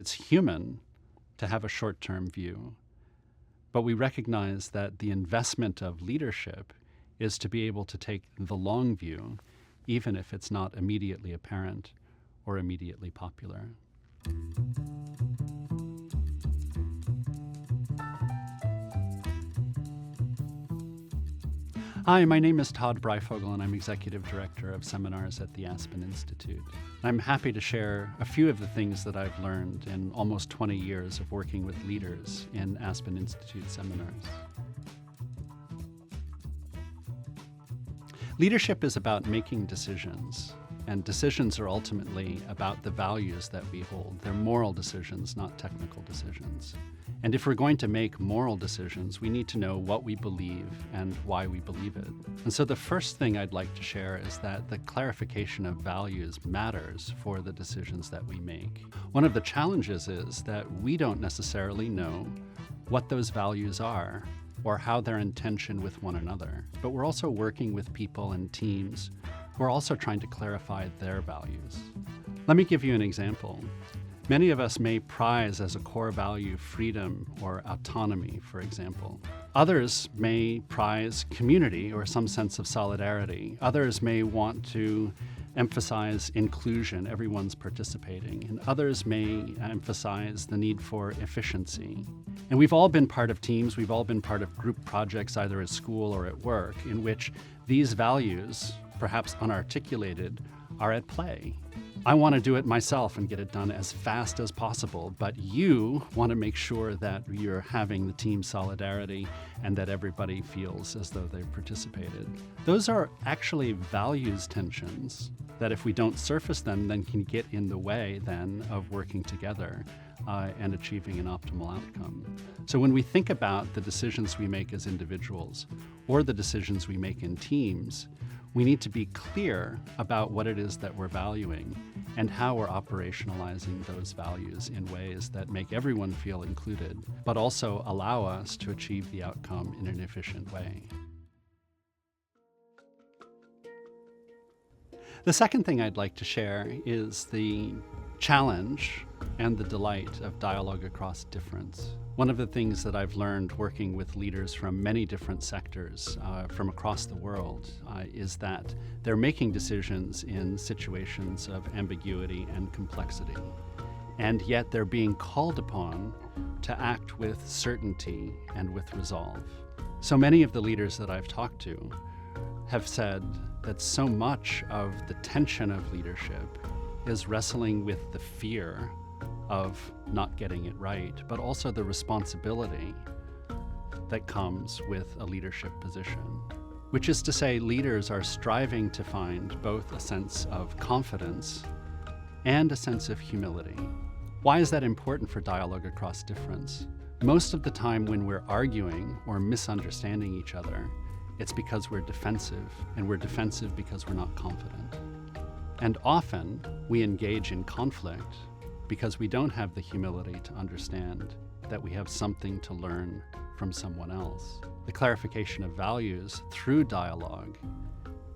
It's human to have a short-term view, but we recognize that the investment of leadership is to be able to take the long view, even if it's not immediately apparent or immediately popular. Hi, my name is Todd Breyfogle, and I'm Executive Director of Seminars at the Aspen Institute. I'm happy to share a few of the things that I've learned in almost 20 years of working with leaders in Aspen Institute seminars. Leadership is about making decisions, and decisions are ultimately about the values that we hold. They're moral decisions, not technical decisions. And if we're going to make moral decisions, we need to know what we believe and why we believe it. And so the first thing I'd like to share is that the clarification of values matters for the decisions that we make. One of the challenges is that we don't necessarily know what those values are or how they're in tension with one another. But we're also working with people and teams who are also trying to clarify their values. Let me give you an example. Many of us may prize as a core value freedom or autonomy, for example. Others may prize community or some sense of solidarity. Others may want to emphasize inclusion, everyone's participating, and others may emphasize the need for efficiency. And we've all been part of teams, we've all been part of group projects, either at school or at work, in which these values, perhaps unarticulated, are at play. I want to do it myself and get it done as fast as possible, but you want to make sure that you're having the team solidarity and that everybody feels as though they've participated. Those are actually values tensions that if we don't surface them, then can get in the way then of working together and achieving an optimal outcome. So when we think about the decisions we make as individuals or the decisions we make in teams, we need to be clear about what it is that we're valuing and how we're operationalizing those values in ways that make everyone feel included, but also allow us to achieve the outcome in an efficient way. The second thing I'd like to share is the challenge and the delight of dialogue across difference. One of the things that I've learned working with leaders from many different sectors from across the world is that they're making decisions in situations of ambiguity and complexity, and yet they're being called upon to act with certainty and with resolve. So many of the leaders that I've talked to have said that so much of the tension of leadership is wrestling with the fear of not getting it right, but also the responsibility that comes with a leadership position. Which is to say, leaders are striving to find both a sense of confidence and a sense of humility. Why is that important for dialogue across difference? Most of the time when we're arguing or misunderstanding each other, it's because we're defensive, and we're defensive because we're not confident. And often we engage in conflict because we don't have the humility to understand that we have something to learn from someone else. The clarification of values through dialogue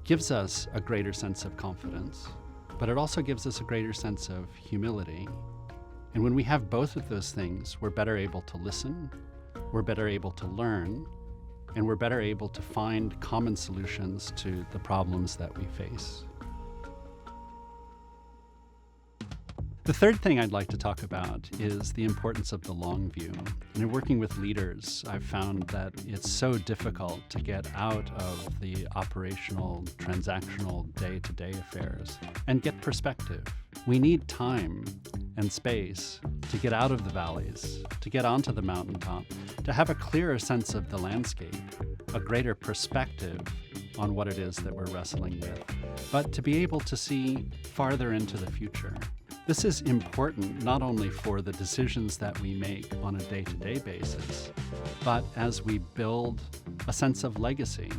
gives us a greater sense of confidence, but it also gives us a greater sense of humility. And when we have both of those things, we're better able to listen, we're better able to learn, and we're better able to find common solutions to the problems that we face. The third thing I'd like to talk about is the importance of the long view. And in working with leaders, I've found that it's so difficult to get out of the operational, transactional, day-to-day affairs and get perspective. We need time and space to get out of the valleys, to get onto the mountaintop, to have a clearer sense of the landscape, a greater perspective on what it is that we're wrestling with, but to be able to see farther into the future. This is important not only for the decisions that we make on a day-to-day basis, but as we build a sense of legacy.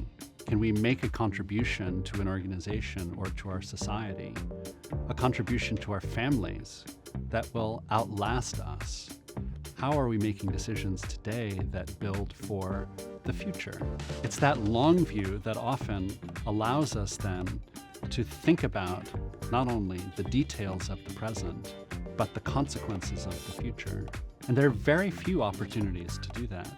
Can we make a contribution to an organization or to our society, a contribution to our families that will outlast us? How are we making decisions today that build for the future? It's that long view that often allows us then to think about not only the details of the present, but the consequences of the future. And there are very few opportunities to do that.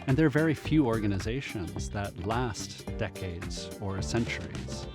And there are very few organizations that last decades or centuries.